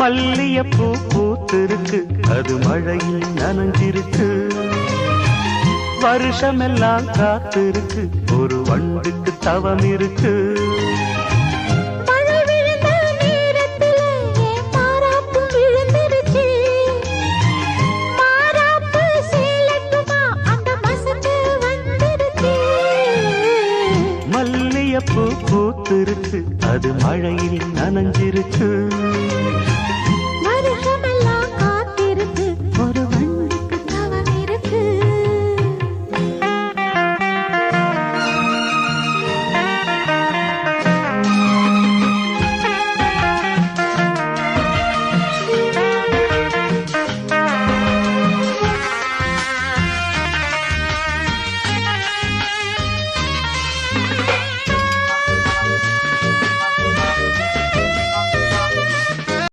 மல்லியப்பூ பூத்திருக்கு, அது மழையில் நனைஞ்சிருக்கு. வருஷமெல்லாம் காத்திருக்கு, ஒரு வண்டுக்கு தவம் இருக்கு. மல்லியப்பூ பூத்திருக்கு, அது மழையில்